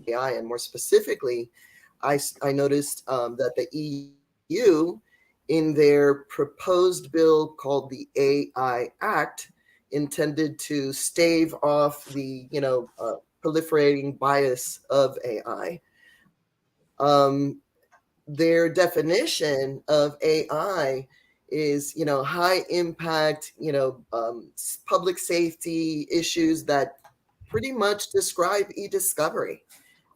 AI, and more specifically, I noticed that the EU, in their proposed bill called the AI Act, intended to stave off the proliferating bias of AI. Their definition of AI is, high impact, public safety issues that pretty much describe e-discovery.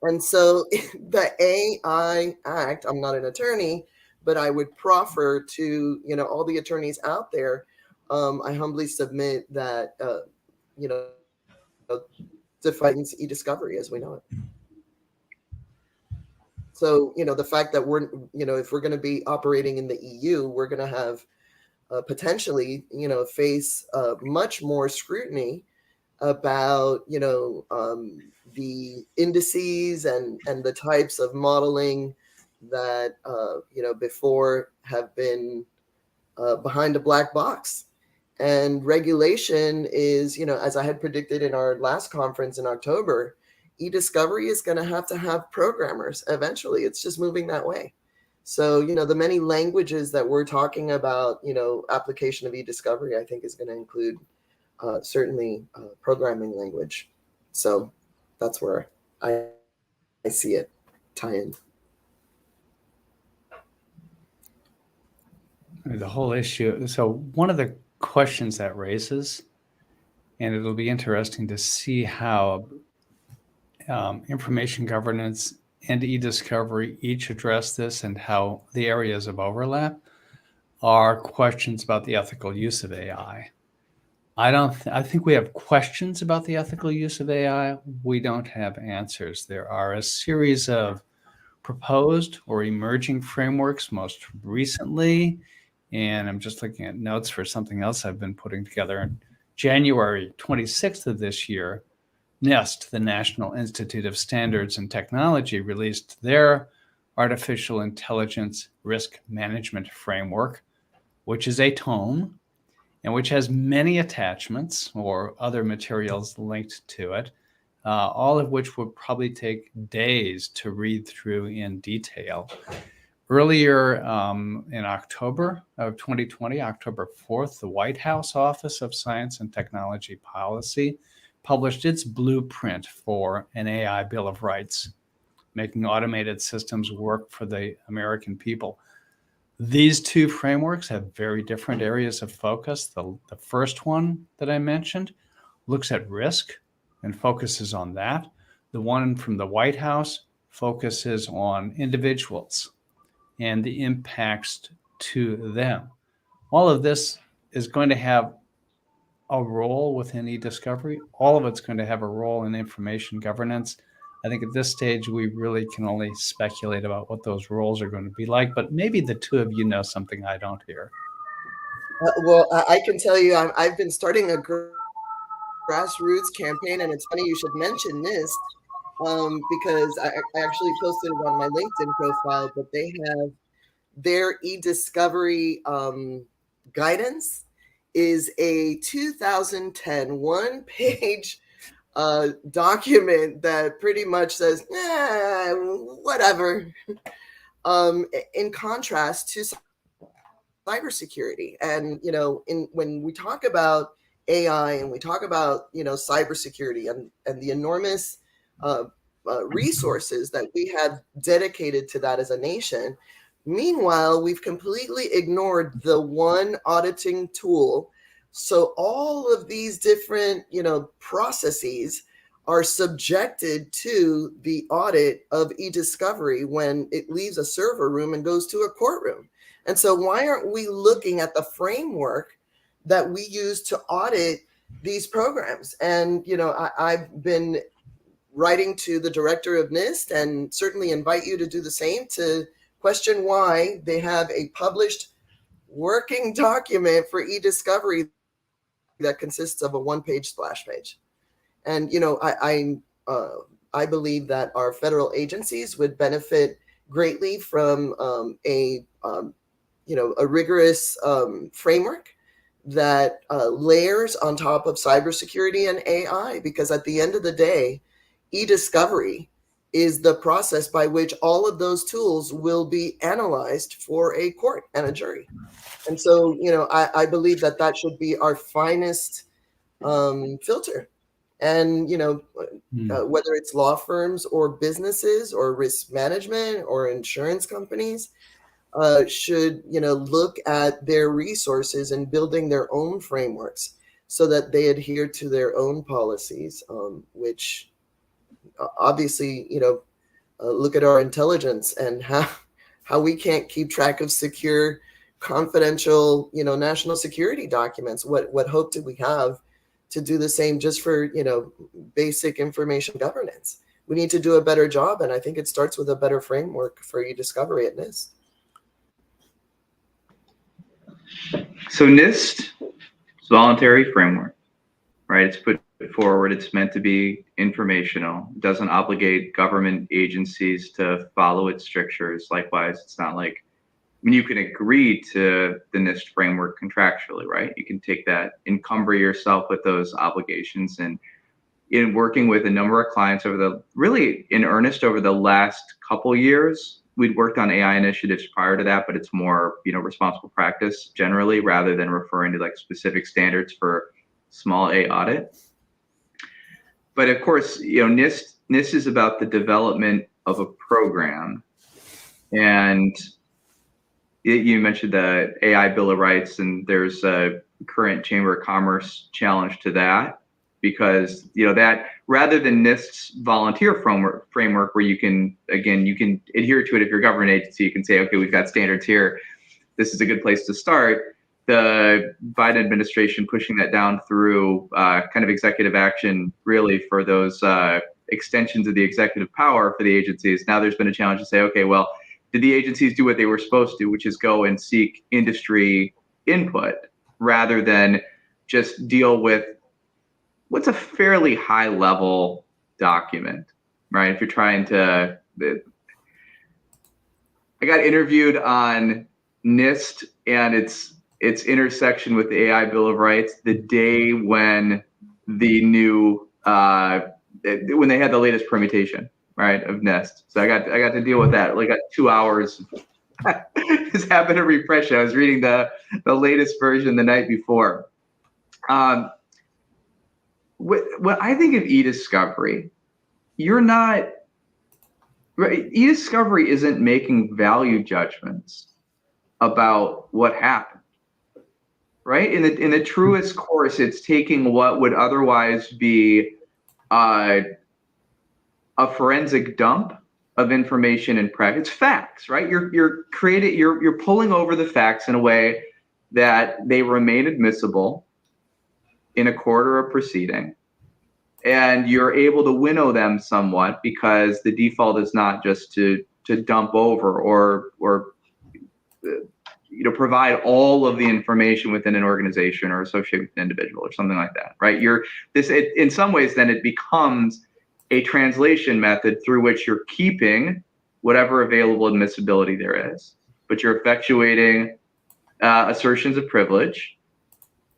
And so the AI Act, I'm not an attorney, but I would proffer to, all the attorneys out there, I humbly submit that, defines e-discovery as we know it. So, the fact that we're, if we're going to be operating in the EU, we're going to have potentially, face much more scrutiny about, the indices and the types of modeling that, before have been behind a black box. And regulation is, as I had predicted in our last conference in October, e-discovery is going to have programmers eventually. It's just moving that way. So, the many languages that we're talking about, application of e-discovery, I think is going to include certainly programming language. So that's where I see it tie in. The whole issue. So one of the questions that raises, and it'll be interesting to see how information governance and e-discovery each address this and how the areas of overlap, are questions about the ethical use of AI. I think we have questions about the ethical use of AI. We don't have answers. There are a series of proposed or emerging frameworks most recently, and I'm just looking at notes for something else I've been putting together. In January 26th of this year, NIST, the National Institute of Standards and Technology, released their Artificial Intelligence Risk Management Framework, which is a tome and which has many attachments or other materials linked to it, all of which would probably take days to read through in detail. Earlier in October of 2020, October 4th, the White House Office of Science and Technology Policy published its blueprint for an AI Bill of Rights, making automated systems work for the American people. These two frameworks have very different areas of focus. The first one that I mentioned looks at risk and focuses on that. The one from the White House focuses on individuals and the impacts to them. All of this is going to have a role within e-discovery. All of it's going to have a role in information governance. I think at this stage, we really can only speculate about what those roles are going to be like, but maybe the two of you know something I don't here. Well, I can tell you, I've been starting a grassroots campaign, and it's funny you should mention this because I actually posted it on my LinkedIn profile, but they have their e-discovery guidance is a 2010 one-page document that pretty much says, whatever, in contrast to cybersecurity. And, when we talk about AI and we talk about, cybersecurity and the enormous resources that we have dedicated to that as a nation, meanwhile, we've completely ignored the one auditing tool. So all of these different, processes are subjected to the audit of e-discovery when it leaves a server room and goes to a courtroom. And so why aren't we looking at the framework that we use to audit these programs? And, I've been writing to the director of NIST and certainly invite you to do the same, to question why they have a published working document for e-discovery that consists of a one-page splash page. And, I believe that our federal agencies would benefit greatly from a rigorous framework that layers on top of cybersecurity and AI, because at the end of the day, e-discovery is the process by which all of those tools will be analyzed for a court and a jury. And so, I believe that should be our finest filter. And, whether it's law firms or businesses or risk management or insurance companies, should, look at their resources and building their own frameworks so that they adhere to their own policies, which obviously, look at our intelligence and how we can't keep track of secure, confidential, national security documents. What hope did we have to do the same just for, basic information governance? We need to do a better job, and I think it starts with a better framework for e-discovery at NIST. So NIST is a voluntary framework, right? It's put forward. It's meant to be informational. It doesn't obligate government agencies to follow its strictures. Likewise, it's not like, you can agree to the NIST framework contractually, right? You can take that, encumber yourself with those obligations. And in working with a number of clients really in earnest over the last couple years, we'd worked on AI initiatives prior to that, but it's more, responsible practice generally, rather than referring to like specific standards for small a audit. But of course, NIST is about the development of a program. And you mentioned the AI Bill of Rights, and there's a current Chamber of Commerce challenge to that, because that, rather than NIST's volunteer framework where you can adhere to it if you're a government agency, you can say, okay, we've got standards here, this is a good place to start. The Biden administration pushing that down through kind of executive action, really, for those extensions of the executive power for the agencies. Now there's been a challenge to say, okay, well, did the agencies do what they were supposed to, which is go and seek industry input rather than just deal with what's a fairly high level document, right? If you're trying to, I got interviewed on NIST and its intersection with the AI Bill of Rights the day when the new, when they had the latest permutation, right, of NIST. So I got to deal with that. Like, got 2 hours. Just happened to refresh it. I was reading the latest version the night before. What I think of e-discovery, you're not, right? E-discovery isn't making value judgments about what happened, right? In the truest course, it's taking what would otherwise be a forensic dump of information and practice. It's facts, right? You're pulling over the facts in a way that they remain admissible in a court or a proceeding, and you're able to winnow them somewhat because the default is not just to dump over or provide all of the information within an organization or associate with an individual or something like that, right? In some ways, then it becomes a translation method through which you're keeping whatever available admissibility there is, but you're effectuating assertions of privilege,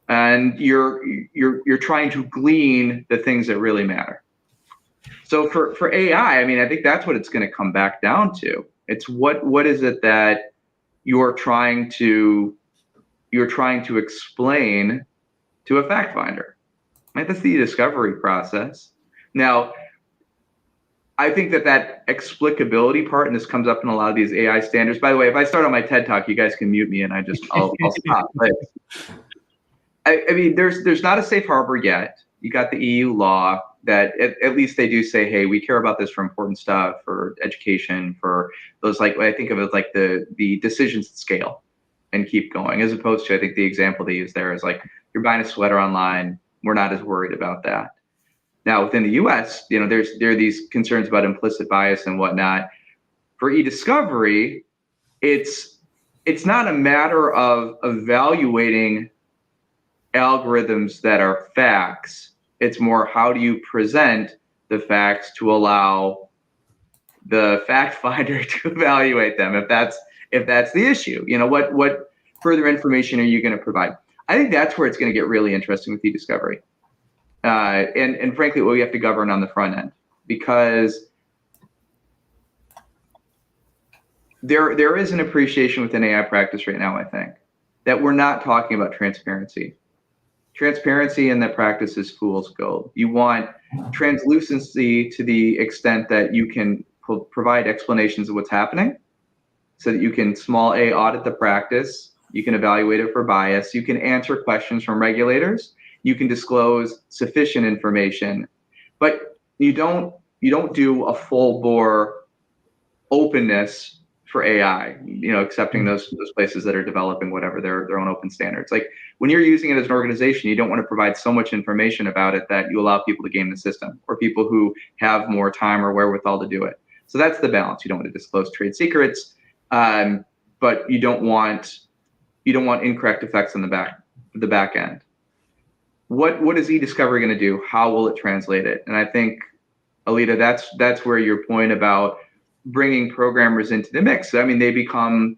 and you're trying to glean the things that really matter. So for AI, I mean, I think that's what it's going to come back down to. It's what is it that you're trying to explain to a fact finder, right? That's the discovery process. Now, I think that explicability part, and this comes up in a lot of these AI standards. By the way, if I start on my TED Talk, you guys can mute me and I'll stop. But I mean, there's not a safe harbor yet. You got the EU law that at least they do say, hey, we care about this for important stuff, for education, for those, like, I think of it like the decisions at scale and keep going, as opposed to, I think the example they use there is like, you're buying a sweater online, we're not as worried about that. Now, within the US, there are these concerns about implicit bias and whatnot. For e-discovery, it's not a matter of evaluating algorithms that are facts. It's more, how do you present the facts to allow the fact finder to evaluate them, if that's the issue. What further information are you going to provide? I think that's where it's going to get really interesting with e-discovery. And frankly, what we have to govern on the front end, because there is an appreciation within AI practice right now, I think, that we're not talking about transparency. Transparency in that practice is fool's gold. You want translucency to the extent that you can provide explanations of what's happening so that you can small a audit the practice, you can evaluate it for bias, you can answer questions from regulators, you can disclose sufficient information, but you don't do a full bore openness for AI, accepting those places that are developing whatever their own open standards. Like when you're using it as an organization, you don't want to provide so much information about it that you allow people to game the system or people who have more time or wherewithal to do it. So that's the balance. You don't want to disclose trade secrets, but you don't want incorrect effects on the back end. What is e-discovery going to do? How will it translate it? And I think, Alita, that's where your point about bringing programmers into the mix. I mean, they become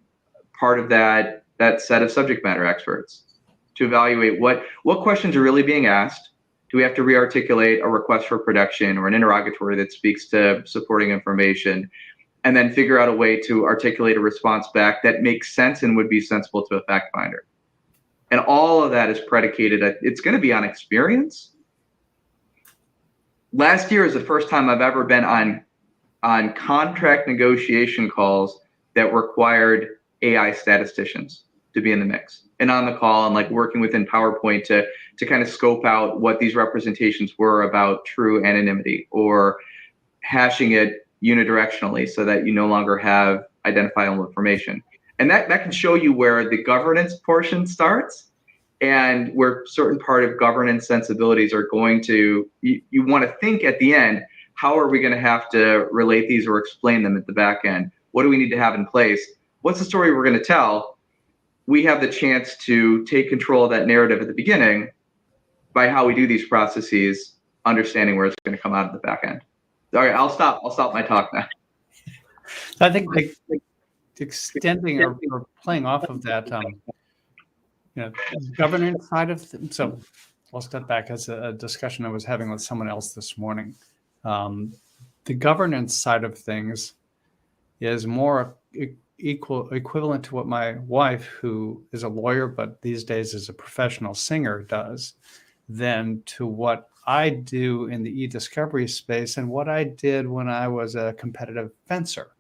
part of that set of subject matter experts to evaluate what questions are really being asked. Do we have to re-articulate a request for production or an interrogatory that speaks to supporting information, and then figure out a way to articulate a response back that makes sense and would be sensible to a fact finder. And all of that is predicated it's going to be on experience. Last year is the first time I've ever been on contract negotiation calls that required AI statisticians to be in the mix and on the call and like working within PowerPoint to kind of scope out what these representations were about true anonymity or hashing it unidirectionally so that you no longer have identifiable information. And that can show you where the governance portion starts and where certain part of governance sensibilities are going to, you want to think at the end, how are we going to have to relate these or explain them at the back end? What do we need to have in place? What's the story we're going to tell? We have the chance to take control of that narrative at the beginning by how we do these processes, understanding where it's going to come out of the back end. All right, I'll stop my talk now. I think extending or playing off of that, governance side of things. So I'll step back as a discussion I was having with someone else this morning. The governance side of things is more equivalent to what my wife, who is a lawyer but these days is a professional singer, does, than to what I do in the e-discovery space and what I did when I was a competitive fencer.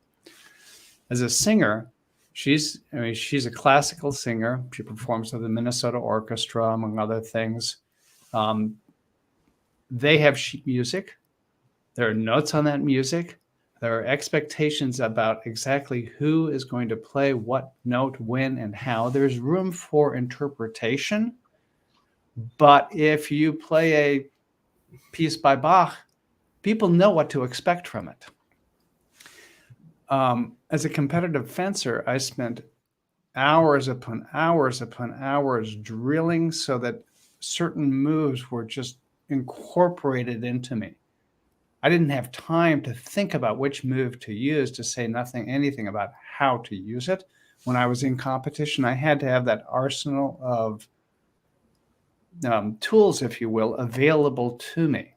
As a singer, she's a classical singer. She performs with the Minnesota Orchestra, among other things. They have sheet music. There are notes on that music. There are expectations about exactly who is going to play what note, when, and how. There's room for interpretation. But if you play a piece by Bach, people know what to expect from it. As a competitive fencer, I spent hours upon hours upon hours drilling so that certain moves were just incorporated into me. I didn't have time to think about which move to use, to say anything about how to use it. When I was in competition, I had to have that arsenal of tools, if you will, available to me.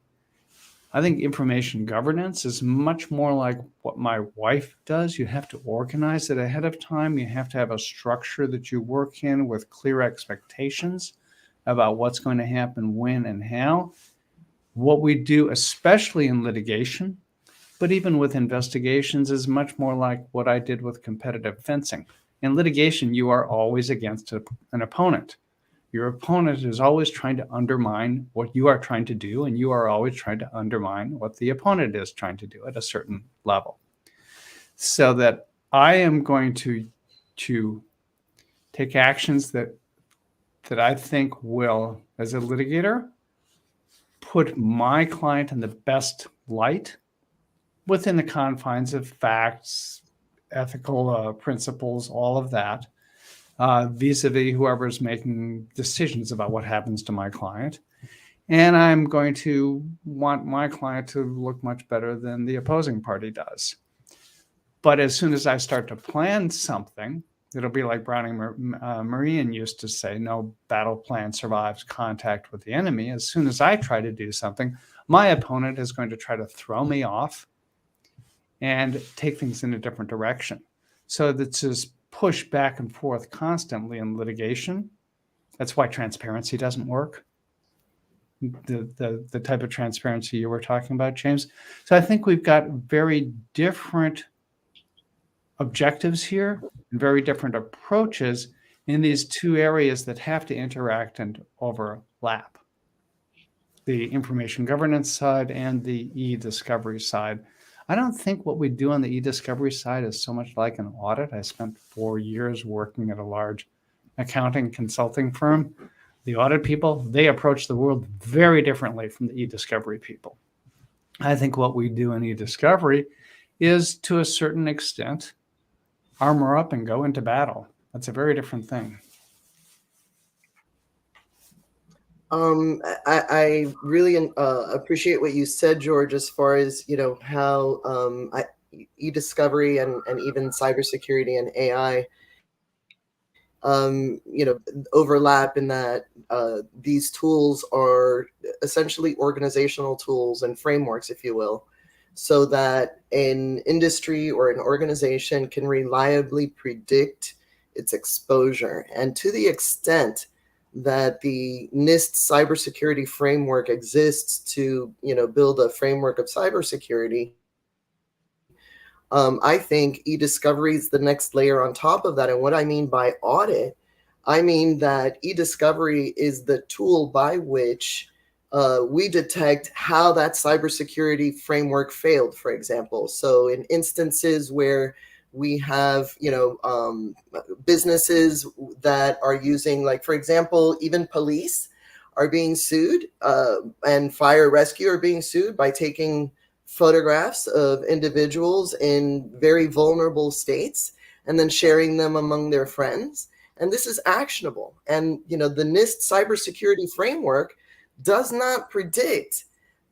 I think information governance is much more like what my wife does. You have to organize it ahead of time. You have to have a structure that you work in with clear expectations about what's going to happen, when, and how. What we do, especially in litigation, but even with investigations, is much more like what I did with competitive fencing. In litigation, you are always against an opponent. Your opponent is always trying to undermine what you are trying to do, and you are always trying to undermine what the opponent is trying to do at a certain level. So that I am going to take actions that I think will, as a litigator, put my client in the best light within the confines of facts, ethical principles, all of that, vis-a-vis whoever's making decisions about what happens to my client. And I'm going to want my client to look much better than the opposing party does. But as soon as I start to plan something, it'll be like Browning Marion used to say, no battle plan survives contact with the enemy. As soon as I try to do something, my opponent is going to try to throw me off and take things in a different direction. So that's just pushed back and forth constantly in litigation. That's why transparency doesn't work. The type of transparency you were talking about, James. So I think we've got very different objectives here and very different approaches in these two areas that have to interact and overlap. The information governance side and the e-discovery side. I don't think what we do on the e-discovery side is so much like an audit. I spent 4 years working at a large accounting consulting firm. The audit people, they approach the world very differently from the e-discovery people. I think what we do in e-discovery is, to a certain extent, armor up and go into battle. That's a very different thing. I really appreciate what you said, George, as far as, how e-discovery and even cybersecurity and AI, overlap in that these tools are essentially organizational tools and frameworks, if you will, so that an industry or an organization can reliably predict its exposure. And to the extent that the NIST cybersecurity framework exists to, build a framework of cybersecurity, I think e-discovery is the next layer on top of that. And what I mean by audit, I mean that e-discovery is the tool by which we detect how that cybersecurity framework failed, for example. So in instances where we have, businesses that are using, like, for example, even police are being sued and fire rescue are being sued by taking photographs of individuals in very vulnerable states and then sharing them among their friends. And this is actionable. And, the NIST cybersecurity framework does not predict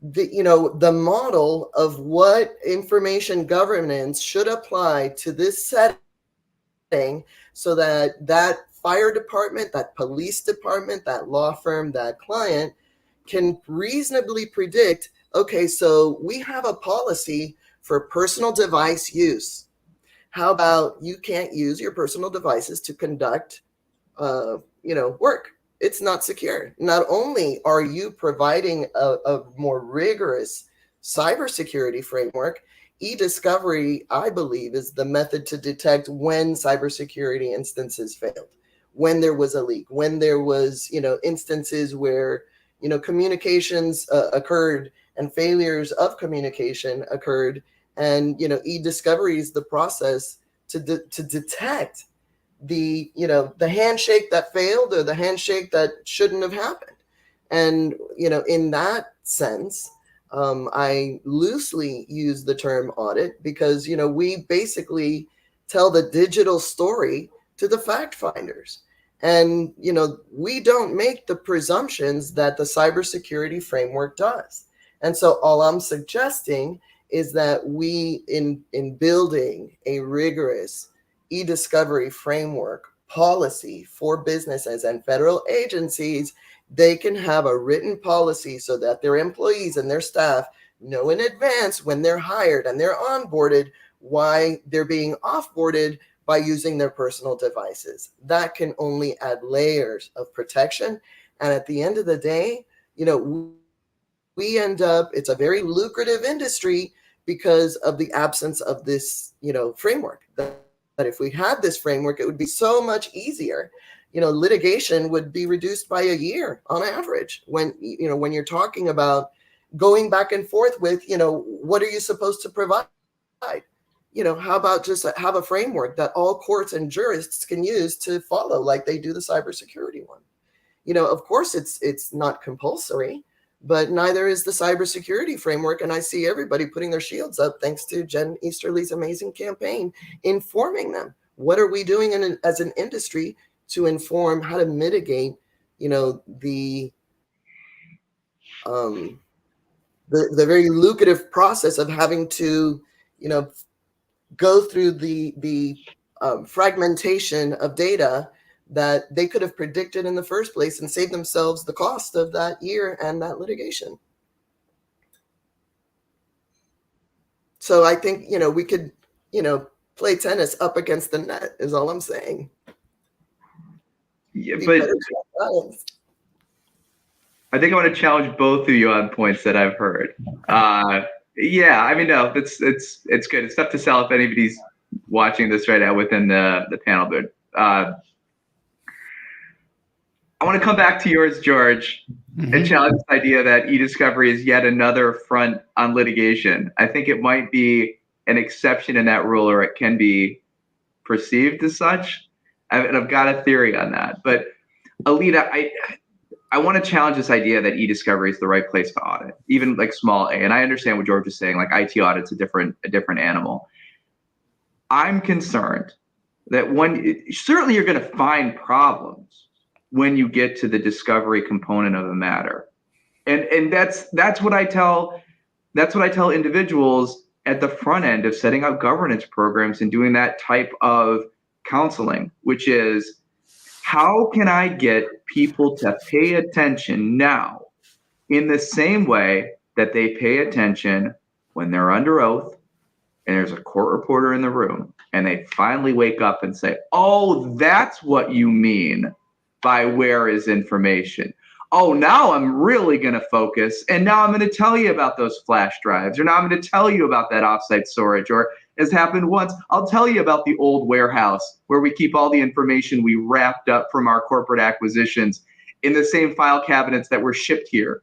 the model of what information governance should apply to this setting, so that fire department, that police department, that law firm, that client can reasonably predict, okay, so we have a policy for personal device use. How about you can't use your personal devices to conduct, work? It's not secure. Not only are you providing a more rigorous cybersecurity framework, e-discovery, I believe, is the method to detect when cybersecurity instances failed, when there was a leak, when there was, instances where, communications occurred and failures of communication occurred. And, e-discovery is the process to detect the handshake that failed or the handshake that shouldn't have happened. And, in that sense, I loosely use the term audit because, we basically tell the digital story to the fact finders. And, we don't make the presumptions that the cybersecurity framework does. And so all I'm suggesting is that we, in building a rigorous e-discovery framework policy for businesses and federal agencies, they can have a written policy so that their employees and their staff know in advance when they're hired and they're onboarded why they're being offboarded by using their personal devices. That can only add layers of protection. And at the end of the day, we end up, it's a very lucrative industry because of the absence of this, framework. That if we had this framework, it would be so much easier. Litigation would be reduced by a year on average when you're talking about going back and forth with, what are you supposed to provide? How about just have a framework that all courts and jurists can use to follow, like they do the cybersecurity one? Of course, it's not compulsory, but neither is the cybersecurity framework. And I see everybody putting their shields up thanks to Jen Easterly's amazing campaign, informing them. What are we doing as an industry to inform how to mitigate, the very lucrative process of having to, go through the fragmentation of data that they could have predicted in the first place and save themselves the cost of that year and that litigation. So I think, we could, play tennis up against the net is all I'm saying. Yeah, Be but better balanced. I think I want to challenge both of you on points that I've heard. Yeah, I mean, no, it's good. It's tough to sell if anybody's watching this right now within the panel, but I want to come back to yours, George, and challenge this idea that e-discovery is yet another front on litigation. I think it might be an exception in that rule, or it can be perceived as such. And I've got a theory on that. But Alita, I want to challenge this idea that e-discovery is the right place to audit, even like small a. And I understand what George is saying, like IT audit's a different animal. I'm concerned that certainly you're going to find problems when you get to the discovery component of a matter. And that's what I tell individuals at the front end of setting up governance programs and doing that type of counseling, which is, how can I get people to pay attention now in the same way that they pay attention when they're under oath and there's a court reporter in the room and they finally wake up and say, oh, that's what you mean by where is information. Oh, now I'm really going to focus. And now I'm going to tell you about those flash drives, or now I'm going to tell you about that offsite storage, or as happened once, I'll tell you about the old warehouse where we keep all the information we wrapped up from our corporate acquisitions in the same file cabinets that were shipped here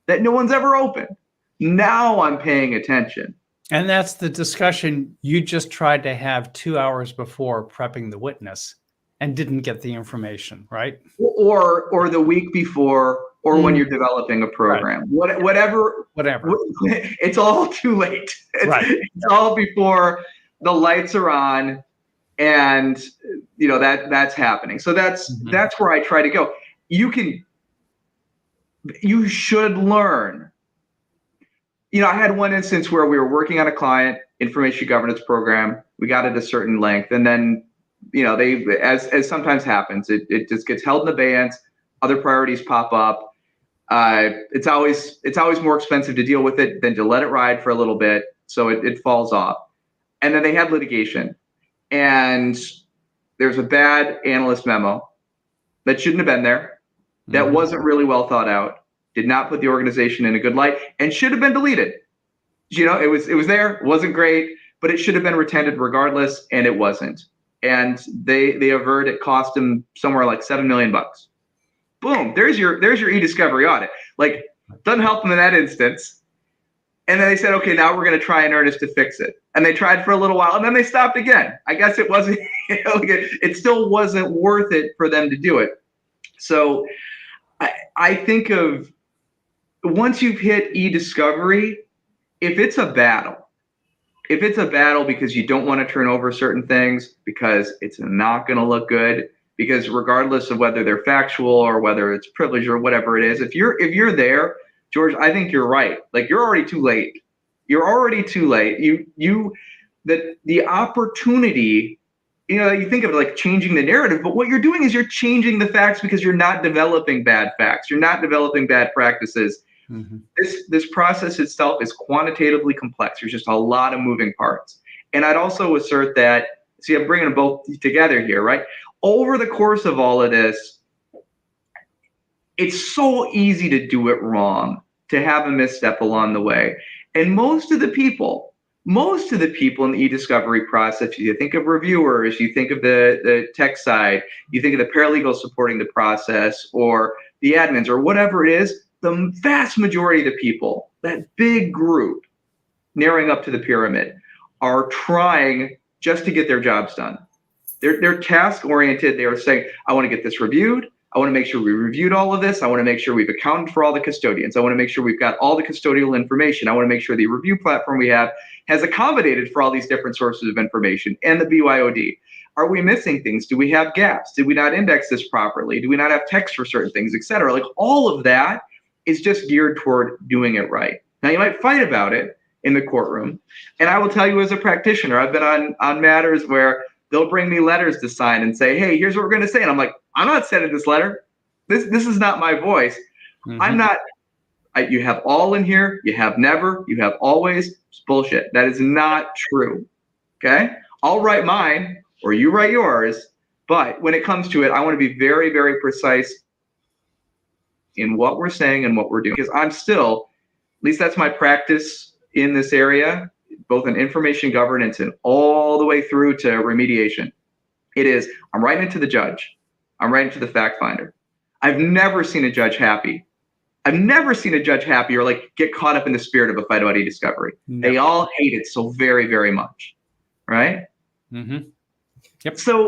that no one's ever opened. Now I'm paying attention. And that's the discussion you just tried to have 2 hours before prepping the witness and didn't get the information, right? Or the week before, or when you're developing a program. Right. Whatever. It's all too late. It's all before the lights are on, and that's happening. So that's where I try to go. You should learn. I had one instance where we were working on a client information governance program. We got it a certain length, and then they, as sometimes happens, it just gets held in abeyance. Other priorities pop up. It's always more expensive to deal with it than to let it ride for a little bit. So it falls off. And then they had litigation, and there's a bad analyst memo that shouldn't have been there, that wasn't really well thought out, did not put the organization in a good light, and should have been deleted. It was there, wasn't great, but it should have been retended regardless, and it wasn't. And they averred it cost them somewhere like $7 million. Boom, there's your e-discovery audit. Like, doesn't help them in that instance. And then they said, okay, now we're going to try in earnest to fix it. And they tried for a little while, and then they stopped again. I guess it wasn't, it still wasn't worth it for them to do it. So I think of, once you've hit e-discovery, if it's a battle because you don't want to turn over certain things, because it's not going to look good, because regardless of whether they're factual or whether it's privileged or whatever it is, if you're there, George, I think you're right. Like, you're already too late. The opportunity, you think of it like changing the narrative, but what you're doing is you're changing the facts because you're not developing bad facts. You're not developing bad practices. This process itself is quantitatively complex. There's just a lot of moving parts. And I'd also assert that, see, I'm bringing them both together here, right? Over the course of all of this, it's so easy to do it wrong, to have a misstep along the way. And most of the people in the e-discovery process, you think of reviewers, you think of the tech side, you think of the paralegals supporting the process, or the admins, or whatever it is, the vast majority of the people, that big group narrowing up to the pyramid, are trying just to get their jobs done. They're task oriented. They are saying, I want to get this reviewed. I want to make sure we reviewed all of this. I want to make sure we've accounted for all the custodians. I want to make sure we've got all the custodial information. I want to make sure the review platform we have has accommodated for all these different sources of information and the BYOD. Are we missing things? Do we have gaps? Did we not index this properly? Do we not have text for certain things, et cetera? Like, all of that is just geared toward doing it right. Now, you might fight about it in the courtroom. And I will tell you, as a practitioner, I've been on matters where they'll bring me letters to sign and say, hey, here's what we're going to say. And I'm like, I'm not sending this letter. This is not my voice. I'm not. You have all in here. You have never. You have always. It's bullshit. That is not true. Okay. I'll write mine or you write yours. But when it comes to it, I want to be very, very precise in what we're saying and what we're doing. Because I'm still, at least that's my practice in this area, both in information governance and all the way through to remediation. It is, I'm writing it to the judge. I'm writing it to the fact finder. I've never seen a judge happy. I've never seen a judge happy or like get caught up in the spirit of a fight about e-discovery. No. They all hate it so very, very much. Right? Mm-hmm. Yep. So,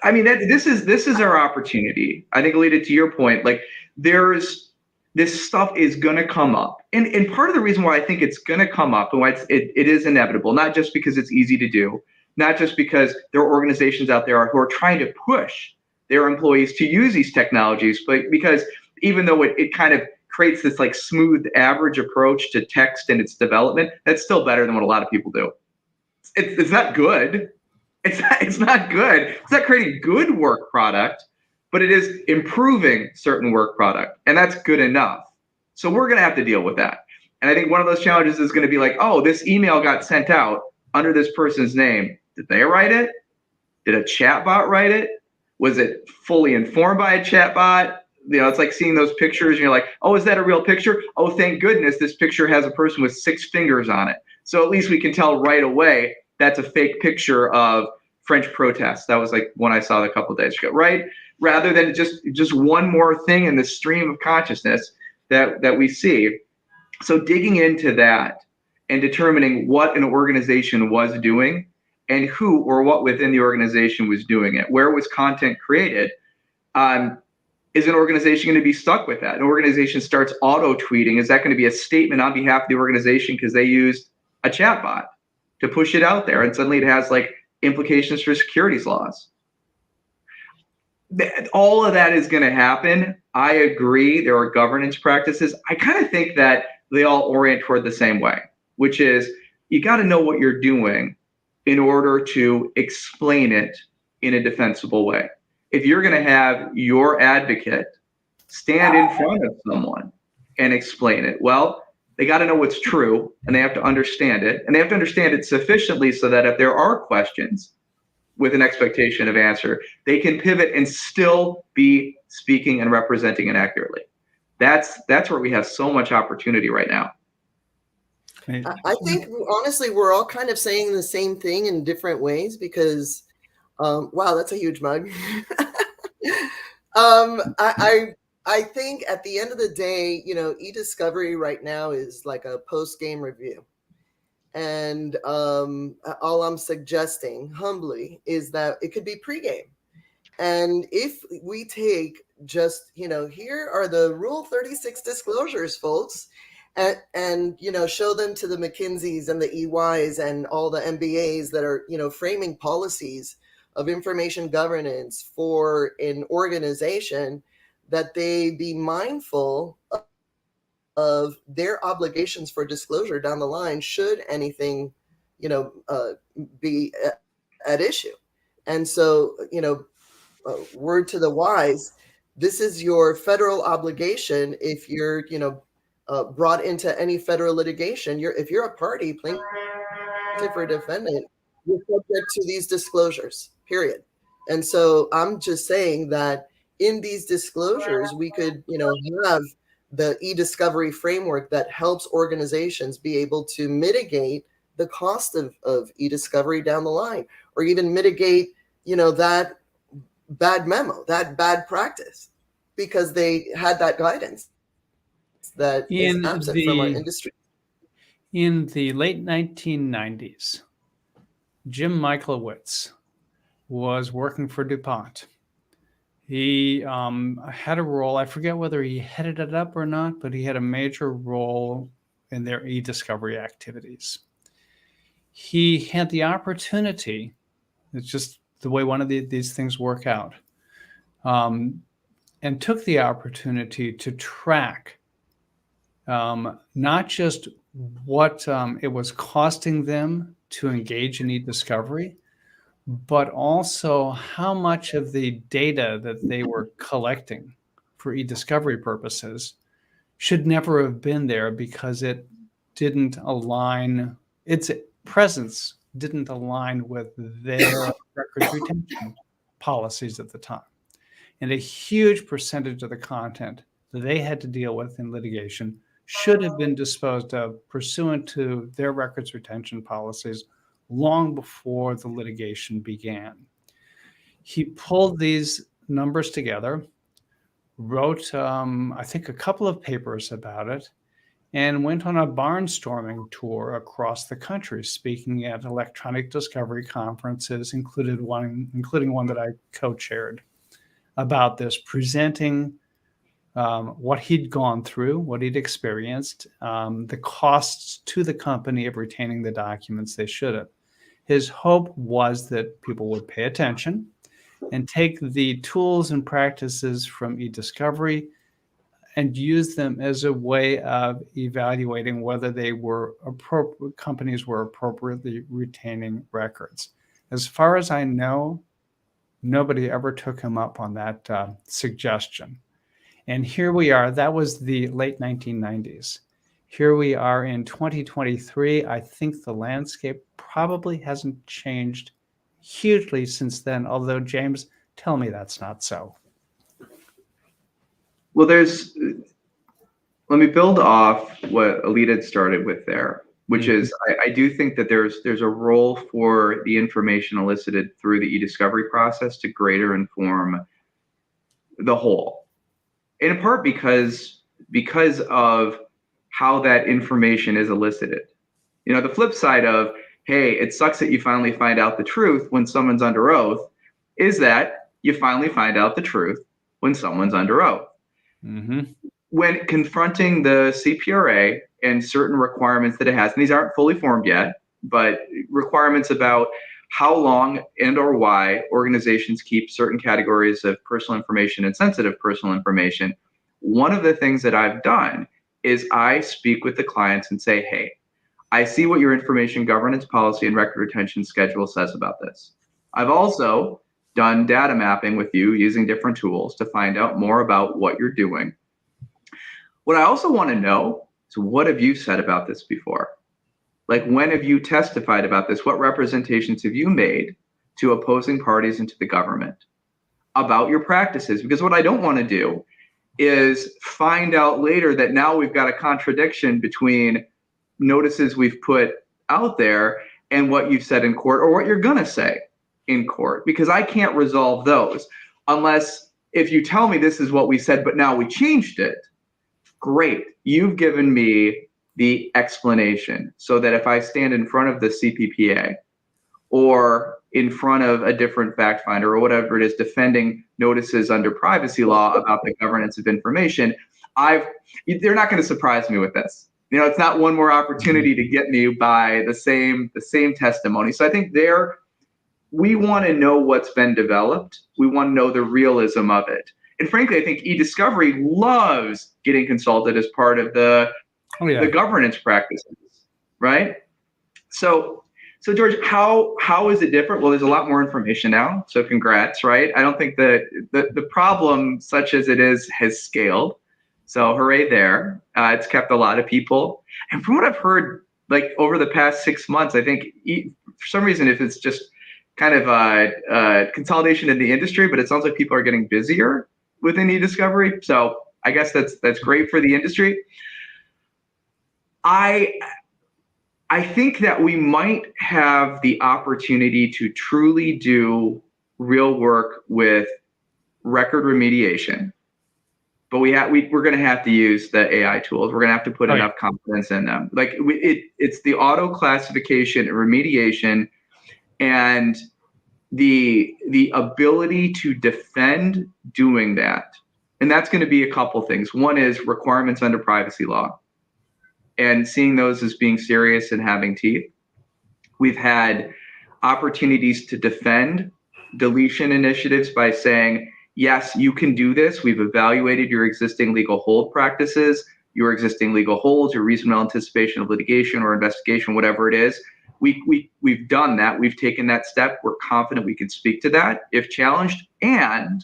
I mean, this is our opportunity. I think, Alita, to your point, like this stuff is going to come up. And part of the reason why I think it's going to come up and why it is inevitable, not just because it's easy to do, not just because there are organizations out there who are trying to push their employees to use these technologies, but because even though it kind of creates this like smooth average approach to text and its development, that's still better than what a lot of people do. It's not good. It's not good. It's not creating good work product, but it is improving certain work product, and that's good enough. So we're going to have to deal with that. And I think one of those challenges is going to be like, oh, this email got sent out under this person's name. Did they write it? Did a chatbot write it? Was it fully informed by a chatbot? You know, it's like seeing those pictures and you're like, oh, is that a real picture? Oh, thank goodness this picture has a person with 6 fingers on it. So at least we can tell right away that's a fake picture of French protests. That was like one I saw a couple of days ago, right? Rather than just one more thing in the stream of consciousness that we see. So digging into that and determining what an organization was doing and who or what within the organization was doing it, where was content created, is an organization going to be stuck with that? An organization starts auto-tweeting. Is that going to be a statement on behalf of the organization because they used a chatbot to push it out there, and suddenly it has like implications for securities laws? All of that is going to happen. I agree. There are governance practices. I kind of think that they all orient toward the same way, which is you got to know what you're doing in order to explain it in a defensible way. If you're going to have your advocate stand in front of someone and explain it, well, they got to know what's true and they have to understand it, and they have to understand it sufficiently so that if there are questions with an expectation of answer, they can pivot and still be speaking and representing it accurately. That's where we have so much opportunity right now. I think honestly, we're all kind of saying the same thing in different ways because, wow, that's a huge mug. I think at the end of the day, you know, e-discovery right now is like a post-game review. And all I'm suggesting humbly is that it could be pre-game. And if we take just, you know, here are the Rule 36 disclosures, folks, and you know, show them to the McKinseys and the EYs and all the MBAs that are, you know, framing policies of information governance for an organization, that they be mindful of their obligations for disclosure down the line should anything, you know, be at issue. And so, you know, word to the wise, this is your federal obligation. If you're, you know, brought into any federal litigation, if you're a party, plaintiff or defendant, you're subject to these disclosures, period. And so I'm just saying that in these disclosures, we could, you know, have the e-discovery framework that helps organizations be able to mitigate the cost of e-discovery down the line, or even mitigate, you know, that bad memo, that bad practice, because they had that guidance that is absent from our industry. In the late 1990s, Jim Michaelowitz was working for DuPont. He had a role, I forget whether he headed it up or not, but he had a major role in their e-discovery activities. He had the opportunity, it's just the way one of these things work out, and took the opportunity to track not just what it was costing them to engage in e-discovery, but also how much of the data that they were collecting for e-discovery purposes should never have been there because it didn't align, its presence didn't align with their records retention policies at the time. And a huge percentage of the content that they had to deal with in litigation should have been disposed of pursuant to their records retention policies long before the litigation began. He pulled these numbers together, wrote, I think, a couple of papers about it, and went on a barnstorming tour across the country, speaking at electronic discovery conferences, including one that I co-chaired, about this, presenting what he'd gone through, what he'd experienced, the costs to the company of retaining the documents they should have. His hope was that people would pay attention and take the tools and practices from eDiscovery and use them as a way of evaluating whether companies were appropriately retaining records. As far as I know, nobody ever took him up on that suggestion. And here we are. That was the late 1990s. Here we are in 2023. I think the landscape probably hasn't changed hugely since then, although, James, tell me that's not so. Well, let me build off what Alita had started with there, which is I do think that there's a role for the information elicited through the eDiscovery process to greater inform the whole. In part because of how that information is elicited. You know, the flip side of, hey, it sucks that you finally find out the truth when someone's under oath, is that you finally find out the truth when someone's under oath. Mm-hmm. When confronting the CPRA and certain requirements that it has, and these aren't fully formed yet, but requirements about how long and or why organizations keep certain categories of personal information and sensitive personal information, one of the things that I've done is I speak with the clients and say, hey, I see what your information governance policy and record retention schedule says about this. I've also done data mapping with you using different tools to find out more about what you're doing. What I also want to know is, what have you said about this before? Like, when have you testified about this? What representations have you made to opposing parties and to the government about your practices? Because what I don't want to do is find out later that now we've got a contradiction between notices we've put out there and what you've said in court or what you're going to say in court, because I can't resolve those unless if you tell me this is what we said, but now we changed it. Great. You've given me the explanation so that if I stand in front of the CPPA or in front of a different fact finder or whatever it is defending notices under privacy law about the governance of information, they're not going to surprise me with this. You know, it's not one more opportunity to get me by the same testimony. So I think we want to know what's been developed. We want to know the realism of it. And frankly, I think eDiscovery loves getting consulted as part of the governance practices, right? So George, how is it different? Well, there's a lot more information now, so congrats, right? I don't think that the problem, such as it is, has scaled. So hooray there. It's kept a lot of people. And from what I've heard, like over the past 6 months, I think for some reason, if it's just kind of consolidation in the industry, but it sounds like people are getting busier within eDiscovery. So I guess that's great for the industry. I think that we might have the opportunity to truly do real work with record remediation, but we're going to have to use the AI tools. We're going to have to put enough confidence in them. Like it's the auto classification and remediation and the ability to defend doing that. And that's going to be a couple things. One is requirements under privacy law and seeing those as being serious and having teeth. We've had opportunities to defend deletion initiatives by saying, yes, you can do this. We've evaluated your existing legal hold practices, your existing legal holds, your reasonable anticipation of litigation or investigation, whatever it is. We've done that. We've taken that step. We're confident we can speak to that if challenged. And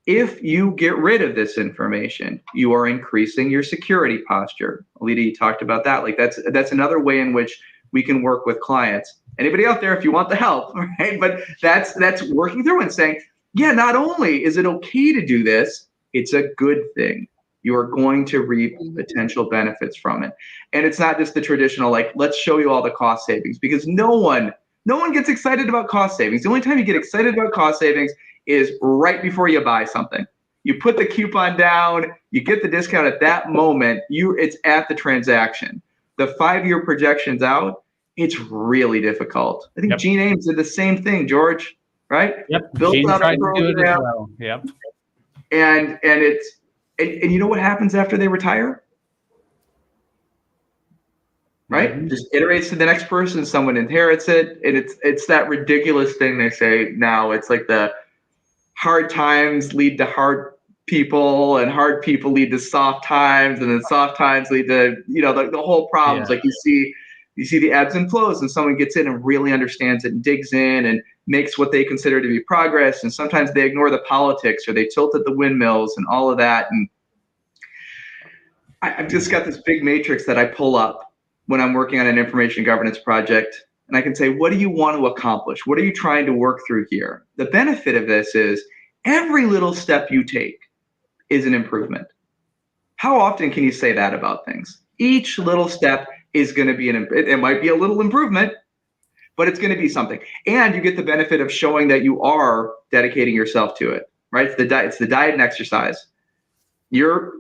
if you get rid of this information, you are increasing your security posture. Alita, you talked about that. Like that's another way in which we can work with clients. Anybody out there, if you want the help, right? But that's working through and saying, yeah, not only is it okay to do this, it's a good thing. You are going to reap potential benefits from it. And it's not just the traditional, like, let's show you all the cost savings, because no one gets excited about cost savings. The only time you get excited about cost savings is right before you buy something. You put the coupon down, you get the discount at that moment, it's at the transaction. The 5-year projections out, it's really difficult. I think Yep. Gene Ames did the same thing, George, right? Yep. Built Gene out a tried to do it as program, well. Yep. and you know what happens after they retire? Right? Mhm. Just iterates to the next person, someone inherits it, and it's that ridiculous thing they say now. It's like the hard times lead to hard people, and hard people lead to soft times, and then soft times lead to, the whole problems. Yeah. Like you see the ebbs and flows, and someone gets in and really understands it and digs in and makes what they consider to be progress, and sometimes they ignore the politics or they tilt at the windmills and all of that. And I've just got this big matrix that I pull up when I'm working on an information governance project, and I can say, what do you want to accomplish? What are you trying to work through here? The benefit of this is every little step you take is an improvement. How often can you say that about things? Each little step is going to be it might be a little improvement, but it's going to be something. And you get the benefit of showing that you are dedicating yourself to it, right? It's the diet and exercise. You're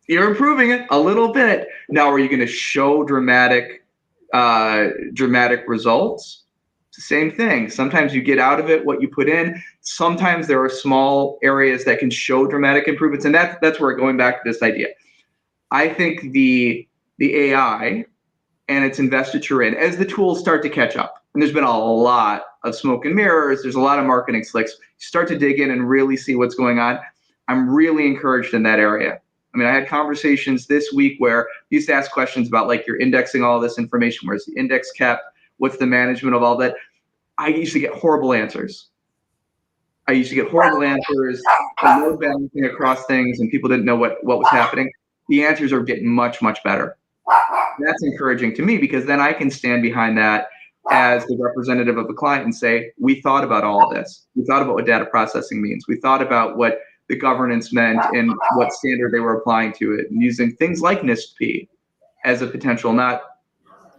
improving it a little bit. Now, are you going to show dramatic results? It's the same thing. Sometimes you get out of it what you put in. Sometimes there are small areas that can show dramatic improvements, and that's where, going back to this idea, I think the AI and its investiture in, as the tools start to catch up, and there's been a lot of smoke and mirrors, there's a lot of marketing slicks, you start to dig in and really see what's going on. I'm really encouraged in that area. I mean, I had conversations this week where you used to ask questions about, like, you're indexing all this information. Where's the index kept? What's the management of all that? I used to get horrible answers. Load balancing across things, and people didn't know what was happening. The answers are getting much, much better. That's encouraging to me, because then I can stand behind that as the representative of the client and say, we thought about all of this. We thought about what data processing means. We thought about what the governance meant and what standard they were applying to it, and using things like NIST-P as a potential, not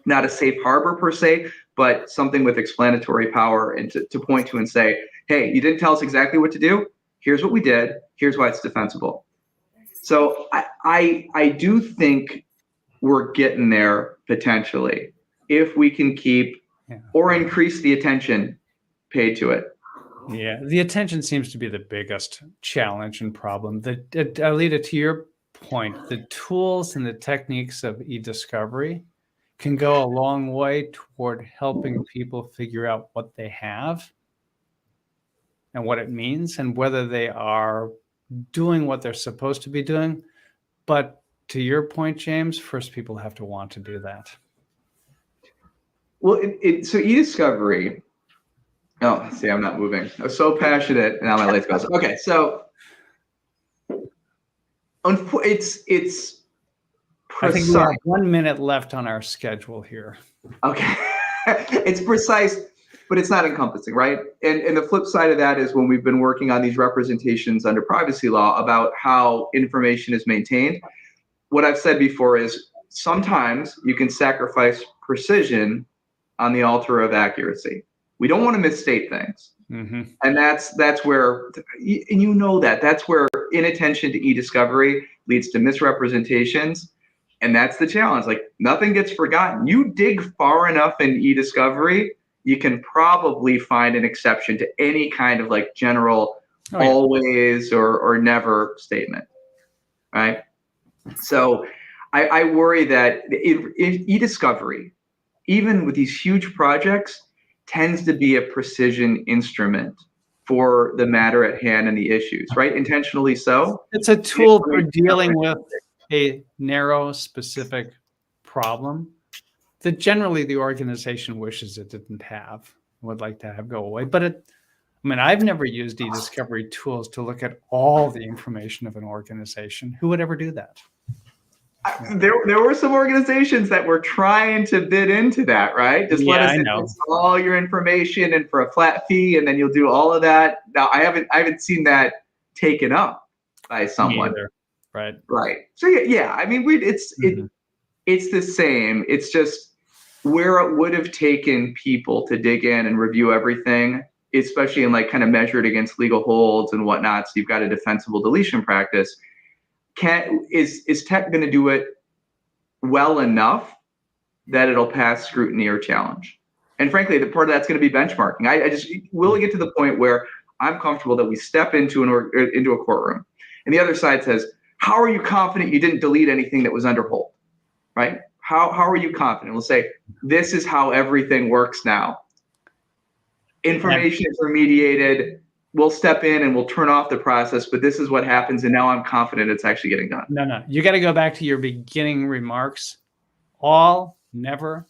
a safe harbor per se, but something with explanatory power, and to point to and say, hey, you didn't tell us exactly what to do. Here's what we did. Here's why it's defensible. So I do think we're getting there potentially, if we can keep or increase the attention paid to it. Yeah, the attention seems to be the biggest challenge and problem. Alita, to your point, the tools and the techniques of e-discovery can go a long way toward helping people figure out what they have and what it means, and whether they are doing what they're supposed to be doing. But to your point, James, first people have to want to do that. Well, so e-discovery. Oh, see, I'm not moving. I was so passionate, and now my lights goes. Okay, so it's I think we precise. have 1 minute left on our schedule here. Okay, it's precise, but it's not encompassing, right? And the flip side of that is, when we've been working on these representations under privacy law about how information is maintained, what I've said before is sometimes you can sacrifice precision on the altar of accuracy. We don't want to misstate things. Mm-hmm. And that's where, and that's where inattention to e-discovery leads to misrepresentations. And that's the challenge. Like, nothing gets forgotten. You dig far enough in e-discovery, you can probably find an exception to any kind of, like, general always or never statement, right? So I worry that e-discovery, even with these huge projects, tends to be a precision instrument for the matter at hand and the issues, right? Intentionally so. It's a tool for dealing with a narrow, specific problem that generally the organization wishes it didn't have, would like to have go away. But I've never used e-discovery tools to look at all the information of an organization. Who would ever do that? There were some organizations that were trying to bid into that, right? Just let Yeah, us I know. index all your information and for a flat fee, and then you'll do all of that. Now, I haven't seen that taken up by Me someone, either. Right. right? So yeah. I mean, it's the same. It's just where it would have taken people to dig in and review everything, especially in like kind of measured against legal holds and whatnot. So you've got a defensible deletion practice. Is tech going to do it well enough that it'll pass scrutiny or challenge? And frankly, the part of that's going to be benchmarking. I just will get to the point where I'm comfortable that we step into into a courtroom, and the other side says, "How are you confident you didn't delete anything that was under hold?" Right? How are you confident? We'll say, "This is how everything works now. Information is remediated. We'll step in and we'll turn off the process, but this is what happens, and now I'm confident it's actually getting done." No. You got to go back to your beginning remarks. All, never.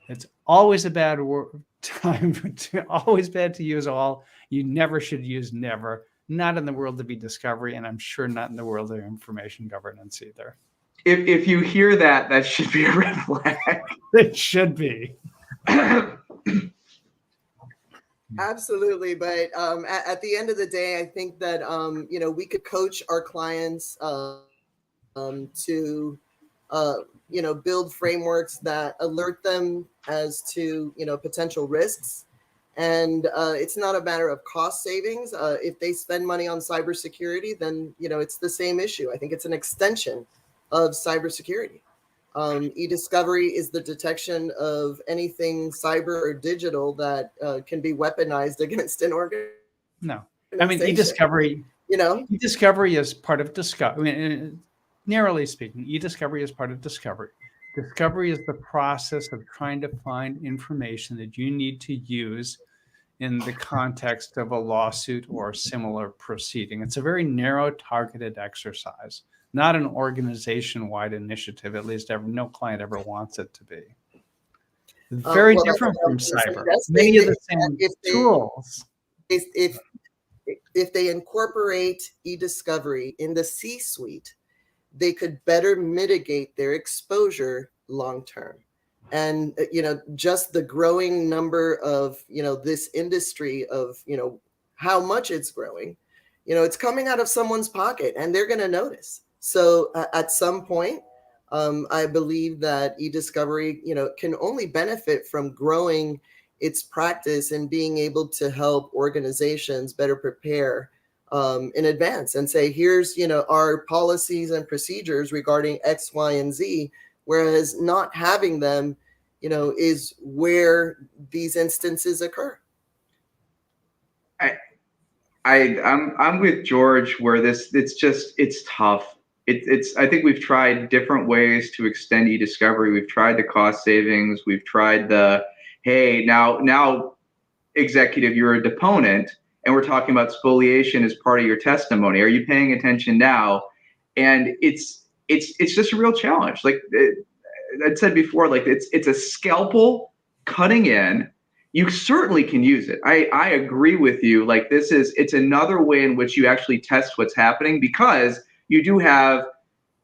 It's always a bad time. Always bad to use all. You never should use never. Not in the world of e-discovery, and I'm sure not in the world of information governance either. If you hear that, that should be a red flag. It should be. Absolutely, but at the end of the day, I think that we could coach our clients to build frameworks that alert them as to potential risks, and it's not a matter of cost savings. If they spend money on cybersecurity, then it's the same issue. I think it's an extension of cybersecurity. E-discovery is the detection of anything cyber or digital that can be weaponized against an organization. No, I mean e-discovery. E-discovery is part of discovery. I mean, narrowly speaking, e-discovery is part of discovery. Discovery is the process of trying to find information that you need to use in the context of a lawsuit or a similar proceeding. It's a very narrow, targeted exercise, not an organization-wide initiative. At least no client ever wants it to be. Very different from cyber. Many of the same tools. If they incorporate e-discovery in the C-suite, they could better mitigate their exposure long-term. And, just the growing number of, this industry of, how much it's growing, it's coming out of someone's pocket and they're going to notice. So at some point, I believe that e-discovery, can only benefit from growing its practice and being able to help organizations better prepare in advance and say, here's, our policies and procedures regarding X, Y, and Z, whereas not having them, is where these instances occur. I'm with George where it's tough. I think we've tried different ways to extend e-discovery. We've tried the cost savings. We've tried the, hey, now executive, you're a deponent, and we're talking about spoliation as part of your testimony. Are you paying attention now? And it's just a real challenge. Like I'd said before, like it's a scalpel cutting in. You certainly can use it. I agree with you. Like it's another way in which you actually test what's happening, because you do have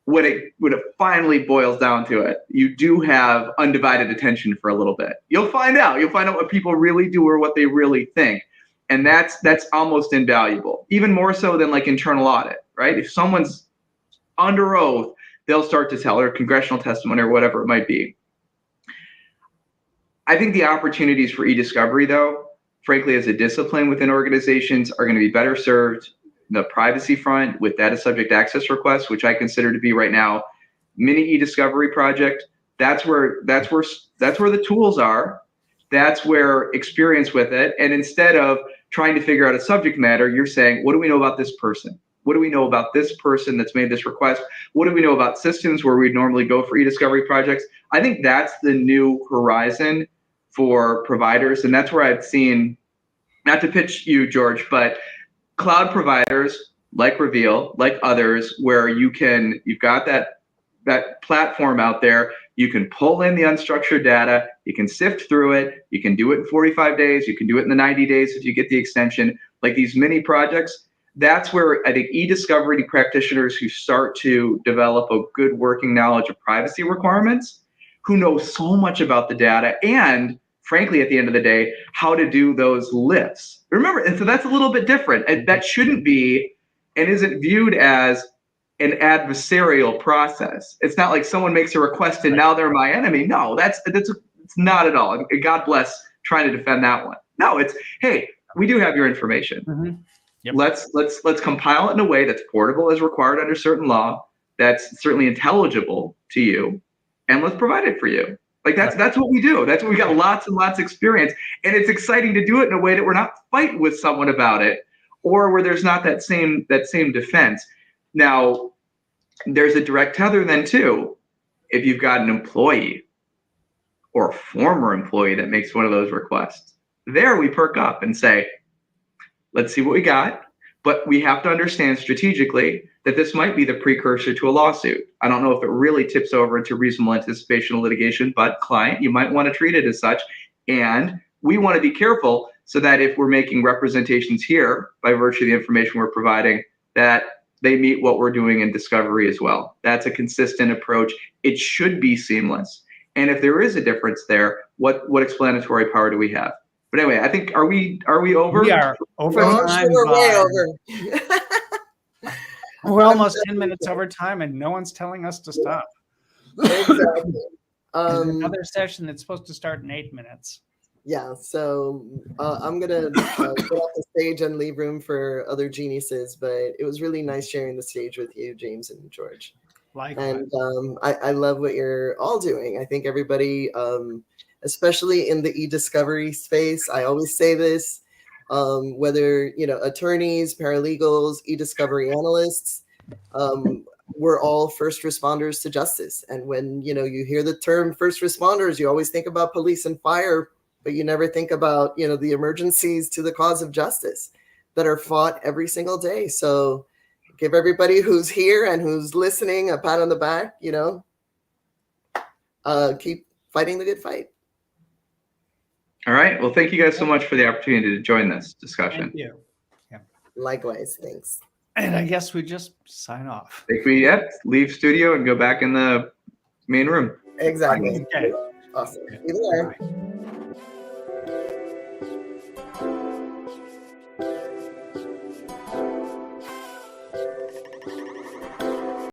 when it finally boils down to it, you do have undivided attention for a little bit. You'll find out what people really do or what they really think. And that's almost invaluable, even more so than like internal audit, right? If someone's under oath, they'll start to tell, or congressional testimony or whatever it might be. I think the opportunities for e-discovery, though, frankly, as a discipline within organizations, are going to be better served the privacy front with data subject access requests, which I consider to be right now mini e-discovery project. That's where the tools are. That's where experience with it. And instead of trying to figure out a subject matter, you're saying, what do we know about this person? What do we know about this person that's made this request? What do we know about systems where we'd normally go for e-discovery projects? I think that's the new horizon for providers. And that's where I've seen, not to pitch you, George, but cloud providers like Reveal, like others, where you've got that platform out there. You can pull in the unstructured data, you can sift through it, you can do it in 45 days, you can do it in the 90 days if you get the extension. Like these mini projects, that's where I think e-discovery practitioners who start to develop a good working knowledge of privacy requirements, who know so much about the data and frankly, at the end of the day, how to do those lifts. Remember, and so that's a little bit different. And that shouldn't be and isn't viewed as an adversarial process. It's not like someone makes a request and now they're my enemy. No, it's not at all. And God bless trying to defend that one. No, it's, hey, we do have your information. Mm-hmm. Yep. Let's compile it in a way that's portable as required under certain law, that's certainly intelligible to you, and let's provide it for you. Like that's what we do. That's what we got lots and lots of experience. And it's exciting to do it in a way that we're not fighting with someone about it, or where there's not that same defense. Now, there's a direct tether then too. If you've got an employee or a former employee that makes one of those requests, there we perk up and say, let's see what we got. But we have to understand strategically that this might be the precursor to a lawsuit. I don't know if it really tips over into reasonable anticipation of litigation, but client, you might want to treat it as such. And we want to be careful so that if we're making representations here by virtue of the information we're providing, that they meet what we're doing in discovery as well. That's a consistent approach. It should be seamless. And if there is a difference there, what explanatory power do we have? But anyway, I think, are we over? We are over time. We're way over. We're almost 10 minutes over time, and no one's telling us to stop. Exactly. Another session that's supposed to start in 8 minutes. Yeah, so I'm going to get off the stage and leave room for other geniuses, but it was really nice sharing the stage with you, James and George. Likewise. And I love what you're all doing. I think everybody, especially in the e-discovery space, I always say this, whether, attorneys, paralegals, e-discovery analysts, we're all first responders to justice. And when, you hear the term first responders, you always think about police and fire, but you never think about, the emergencies to the cause of justice that are fought every single day. So give everybody who's here and who's listening a pat on the back, keep fighting the good fight. All right. Well, thank you guys so much for the opportunity to join this discussion. Thank you. Yeah. Likewise. Thanks. And I guess we just sign off. I think we leave studio and go back in the main room. Exactly. Okay. Awesome. See you there. Bye.